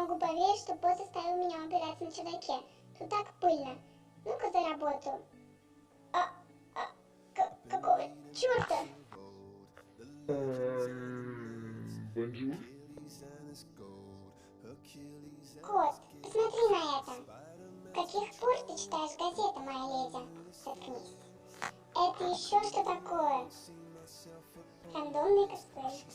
могу поверить, что босс оставил меня убираться на чердаке. Тут так пыльно. Ну-ка за работу. Какого черта? Бонжур. Кот, посмотри на это. С каких пор ты читаешь газеты, моя леди? Заткнись. Это еще что такое? Рандомный косплей.